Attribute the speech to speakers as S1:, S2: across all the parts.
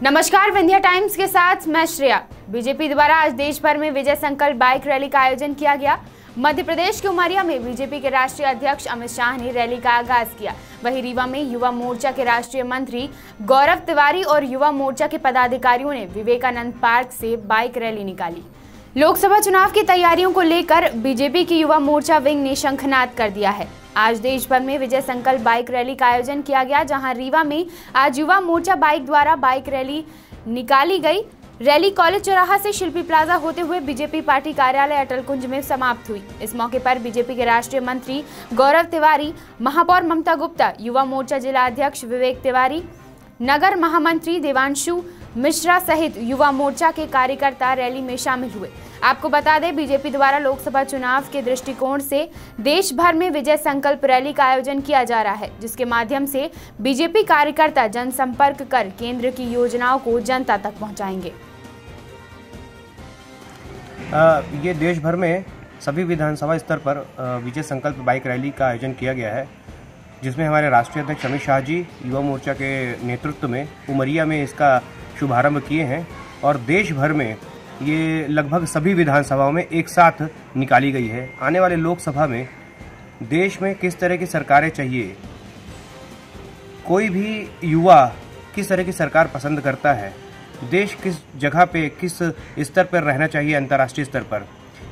S1: नमस्कार, विंध्या टाइम्स के साथ मैं श्रेया। बीजेपी द्वारा आज देश भर में विजय संकल्प बाइक रैली का आयोजन किया गया। मध्य प्रदेश के उमरिया में बीजेपी के राष्ट्रीय अध्यक्ष अमित शाह ने रैली का आगाज किया। वहीं रीवा में युवा मोर्चा के राष्ट्रीय मंत्री गौरव तिवारी और युवा मोर्चा के पदाधिकारियों ने विवेकानंद पार्क से बाइक रैली निकाली। लोकसभा चुनाव की तैयारियों को लेकर बीजेपी की युवा मोर्चा विंग ने शंखनाद कर दिया है। आज देश भर में विजय संकल्प बाइक रैली का आयोजन किया गया, जहां रीवा में आज युवा मोर्चा बाइक द्वारा बाइक रैली निकाली गई। रैली कॉलेज चौराहा से शिल्पी प्लाजा होते हुए बीजेपी पार्टी कार्यालय अटल कुंज में समाप्त हुई। इस मौके पर बीजेपी के राष्ट्रीय मंत्री गौरव तिवारी, महापौर ममता गुप्ता, युवा मोर्चा जिला अध्यक्ष विवेक तिवारी, नगर महामंत्री देवांशु मिश्रा सहित युवा मोर्चा के कार्यकर्ता रैली में शामिल हुए। आपको बता दें, बीजेपी द्वारा लोकसभा चुनाव के दृष्टिकोण से देश भर में विजय संकल्प रैली का आयोजन किया जा रहा है, जिसके माध्यम से बीजेपी कार्यकर्ता जनसंपर्क कर केंद्र की योजनाओं को जनता तक पहुंचाएंगे।
S2: ये देश भर में सभी विधानसभा स्तर पर विजय संकल्प बाइक रैली का आयोजन किया गया है, जिसमें हमारे राष्ट्रीय अध्यक्ष अमित शाह जी युवा मोर्चा के नेतृत्व में उमरिया में इसका शुभारंभ किए हैं और देश भर में ये लगभग सभी विधानसभाओं में एक साथ निकाली गई है। आने वाले लोकसभा में देश में किस तरह की सरकारें चाहिए, कोई भी युवा किस तरह की सरकार पसंद करता है, देश किस जगह पे किस स्तर पर रहना चाहिए अंतर्राष्ट्रीय स्तर पर,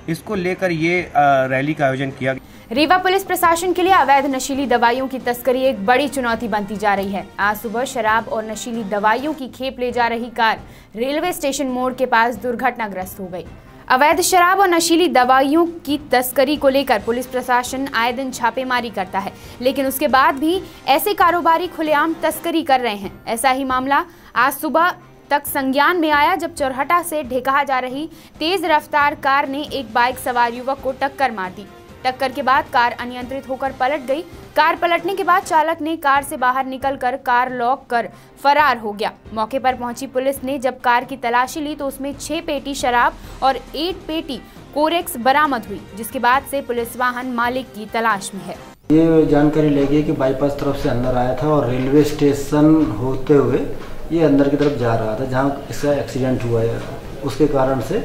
S2: इसको लेकर ये रैली का आयोजन किया गया।
S1: रीवा पुलिस प्रशासन के लिए अवैध नशीली दवाइयों की तस्करी एक बड़ी चुनौती बनती जा रही है। आज सुबह शराब और नशीली दवाइयों की खेप ले जा रही कार रेलवे स्टेशन मोड़ के पास दुर्घटनाग्रस्त हो गई। अवैध शराब और नशीली दवाइयों की तस्करी को लेकर पुलिस प्रशासन आए दिन छापेमारी करता है, लेकिन उसके बाद भी ऐसे कारोबारी खुलेआम तस्करी कर रहे हैं। ऐसा ही मामला आज सुबह तक संज्ञान में आया, जब चौरहटा से ढेकहा जा रही तेज रफ्तार कार ने एक बाइक सवार युवक को टक्कर मार दी। टक्कर के बाद कार अनियंत्रित होकर पलट गई। कार पलटने के बाद चालक ने कार से बाहर निकलकर कार लॉक कर फरार हो गया। मौके पर पहुंची पुलिस ने जब कार की तलाशी ली तो उसमें 6 पेटी शराब और 8 पेटी कोरेक्स बरामद हुई, जिसके बाद से पुलिस वाहन मालिक की तलाश में है।
S3: ये जानकारी लगी कि बाईपास तरफ से अंदर आया था और रेलवे स्टेशन होते हुए ये अंदर की तरफ जा रहा था, जहाँ इसका एक्सीडेंट हुआ है। उसके कारण से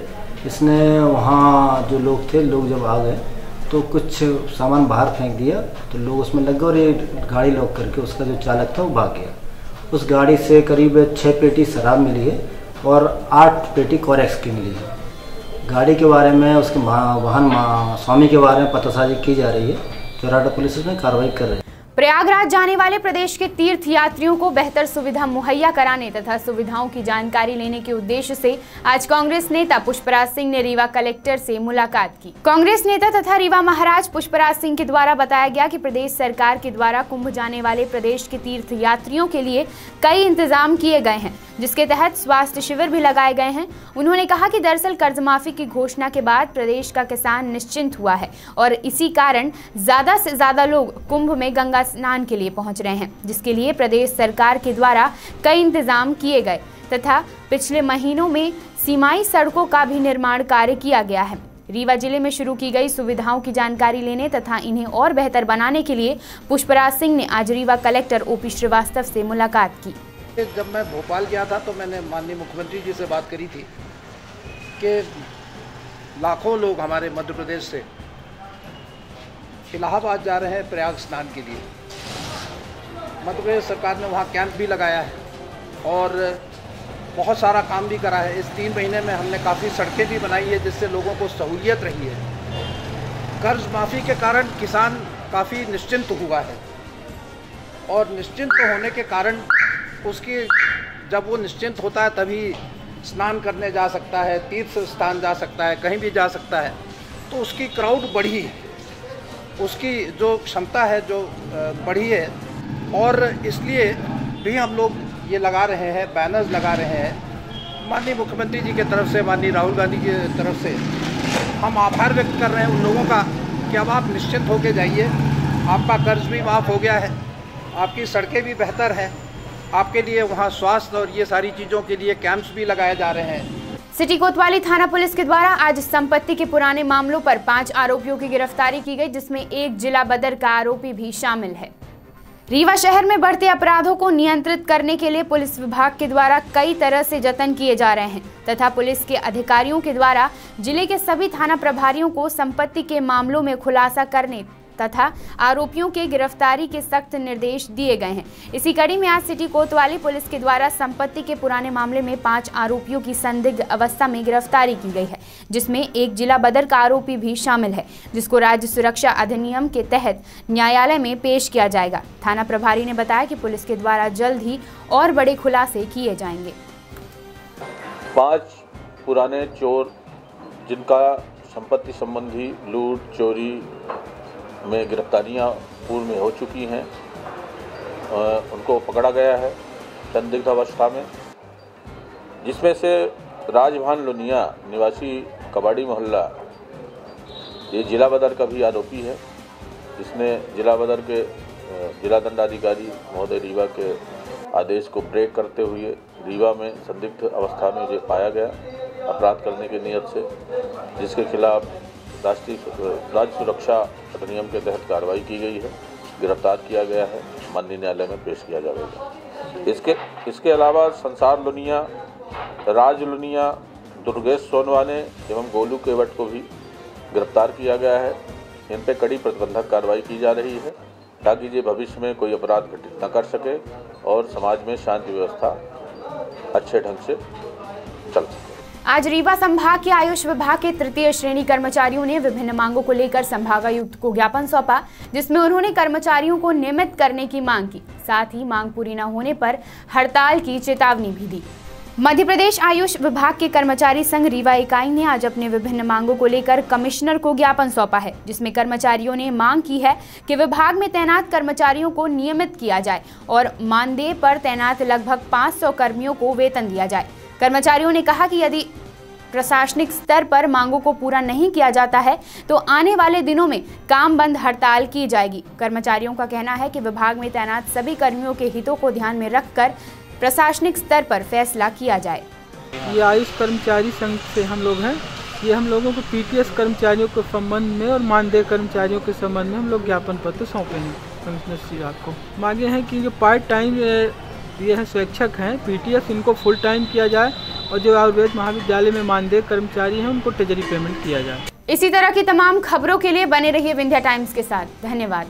S3: इसने वहाँ जो लोग थे, लोग जब आ गए तो कुछ सामान बाहर फेंक दिया, तो लोग उसमें लग गए और ये गाड़ी लॉक करके उसका जो चालक था वो भाग गया। उस गाड़ी से करीब 6 पेटी शराब मिली है और 8 पेटी कोरेक्स की मिली है। गाड़ी के बारे में, उसके वाहन स्वामी के बारे में पतासाजी की जा रही है। चौराहा पुलिस उसमें कार्रवाई कर रही है।
S1: प्रयागराज जाने वाले प्रदेश के तीर्थ यात्रियों को बेहतर सुविधा मुहैया कराने तथा सुविधाओं की जानकारी लेने के उद्देश्य से आज कांग्रेस नेता पुष्पराज सिंह ने रीवा कलेक्टर से मुलाकात की। कांग्रेस नेता तथा रीवा महाराज पुष्पराज सिंह के द्वारा बताया गया कि प्रदेश सरकार के द्वारा कुंभ जाने वाले प्रदेश के तीर्थ यात्रियों के लिए कई इंतजाम किए गए हैं, जिसके तहत स्वास्थ्य शिविर भी लगाए गए हैं। उन्होंने कहा कि दरअसल कर्ज माफी की घोषणा के बाद प्रदेश का किसान निश्चिंत हुआ है और इसी कारण ज्यादा से ज्यादा लोग कुंभ में गंगा स्नान के लिए पहुंच रहे हैं, जिसके लिए प्रदेश सरकार के द्वारा कई इंतजाम किए गए तथा पिछले महीनों में सीमाई सड़कों का भी निर्माण कार्य किया गया है। रीवा जिले में शुरू की गई सुविधाओं की जानकारी लेने तथा इन्हें और बेहतर बनाने के लिए पुष्पराज सिंह ने आज रीवा कलेक्टर ओपी श्रीवास्तव से मुलाकात की।
S4: जब मैं भोपाल गया था तो मैंने माननीय मुख्यमंत्री जी से बात करी थी कि लाखों लोग हमारे मध्य प्रदेश से इलाहाबाद जा रहे हैं प्रयाग स्नान के लिए। मध्य प्रदेश सरकार ने वहाँ कैंप भी लगाया है और बहुत सारा काम भी करा है। इस 3 महीने में हमने काफ़ी सड़कें भी बनाई है, जिससे लोगों को सहूलियत रही है। कर्ज माफ़ी के कारण किसान काफ़ी निश्चिंत हुआ है और निश्चिंत होने के कारण उसकी जब वो निश्चिंत होता है तभी स्नान करने जा सकता है, तीर्थ स्थान जा सकता है, कहीं भी जा सकता है। तो उसकी क्राउड बढ़ी, उसकी जो क्षमता है जो बढ़ी है और इसलिए भी हम लोग ये लगा रहे हैं, बैनर्स लगा रहे हैं। माननीय मुख्यमंत्री जी की तरफ से, माननीय राहुल गांधी की तरफ से हम आभार व्यक्त कर रहे हैं उन लोगों का कि अब आप निश्चिंत होके जाइए, आपका कर्ज भी माफ़ हो गया है, आपकी सड़कें भी बेहतर हैं, आपके लिए वहाँ स्वास्थ्य और ये सारी चीज़ों के लिए कैंप्स भी लगाए जा रहे हैं।
S1: सिटी कोतवाली थाना पुलिस के द्वारा आज संपत्ति के पुराने मामलों पर 5 आरोपियों की गिरफ्तारी की गई, जिसमें एक जिला बदर का आरोपी भी शामिल है। रीवा शहर में बढ़ते अपराधों को नियंत्रित करने के लिए पुलिस विभाग के द्वारा कई तरह से जतन किए जा रहे हैं तथा पुलिस के अधिकारियों के द्वारा जिले के सभी थाना प्रभारियों को संपत्ति के मामलों में खुलासा करने तथा आरोपियों के गिरफ्तारी के सख्त निर्देश दिए गए हैं। इसी कड़ी में आज सिटी कोतवाली पुलिस के द्वारा संपत्ति के पुराने मामले में 5 आरोपियों की संदिग्ध अवस्था में गिरफ्तारी की गई है, जिसमें एक जिला बदर का आरोपी भी शामिल है, जिसको राज्य सुरक्षा अधिनियम के तहत न्यायालय में पेश किया जाएगा। थाना प्रभारी ने बताया कि पुलिस के द्वारा जल्द ही और बड़े खुलासे किए जाएंगे।
S5: 5 पुराने चोर जिनका संपत्ति संबंधी लूट चोरी में गिरफ्तारियां पूर्व में हो चुकी हैं, उनको पकड़ा गया है संदिग्ध अवस्था में, जिसमें से राजभान लुनिया निवासी कबाड़ी मोहल्ला ये जिला बदर का भी आरोपी है, जिसने जिला बदर के जिला दंडाधिकारी महोदय रीवा के आदेश को ब्रेक करते हुए रीवा में संदिग्ध अवस्था में जो पाया गया अपराध करने की नीयत से, जिसके खिलाफ राज्य सुरक्षा अधिनियम के तहत कार्रवाई की गई है, गिरफ्तार किया गया है, माननीय न्यायालय में पेश किया जाएगा। इसके अलावा संसार लुनिया, राज लुनिया, दुर्गेश सोनवाने एवं गोलू केवट को भी गिरफ्तार किया गया है। इन पर कड़ी प्रतिबंधक कार्रवाई की जा रही है ताकि ये भविष्य में कोई अपराध घटित न कर सके और समाज में शांति व्यवस्था अच्छे ढंग से चल सके।
S1: आज रीवा संभाग के आयुष विभाग के तृतीय श्रेणी कर्मचारियों ने विभिन्न मांगों को लेकर संभागायुक्त को ज्ञापन सौंपा, जिसमें उन्होंने कर्मचारियों को नियमित करने की मांग की, साथ ही मांग पूरी न होने पर हड़ताल की चेतावनी भी दी। मध्य प्रदेश आयुष विभाग के कर्मचारी संघ रीवा इकाई ने आज अपने विभिन्न मांगों को लेकर कमिश्नर को ज्ञापन सौंपा है, जिसमें कर्मचारियों ने मांग की है कि विभाग में तैनात कर्मचारियों को नियमित किया जाए और मानदेय पर तैनात लगभग 500 कर्मियों को वेतन दिया जाए। कर्मचारियों ने कहा कि यदि प्रशासनिक स्तर पर मांगों को पूरा नहीं किया जाता है तो आने वाले दिनों में काम बंद हड़ताल की जाएगी। कर्मचारियों का कहना है कि विभाग में तैनात सभी कर्मियों के हितों को ध्यान में रखकर प्रशासनिक स्तर पर फैसला किया जाए।
S6: ये आयुष कर्मचारी संघ से हम लोग हैं। ये हम लोगों को पीटीएस कर्मचारियों के संबंध में और मानदेय कर्मचारियों के संबंध में हम लोग ज्ञापन पत्र सौंपे हैं कमिश्नर श्री राज को। मांगे हैं कि जो पार्ट टाइम ये है स्वैच्छिक हैं पीटीएस, इनको फुल टाइम किया जाए और जो आयुर्वेद महाविद्यालय में मानदेय कर्मचारी हैं उनको ट्रेजरी पेमेंट किया जाए।
S1: इसी तरह की तमाम खबरों के लिए बने रहिए विंध्या टाइम्स के साथ। धन्यवाद।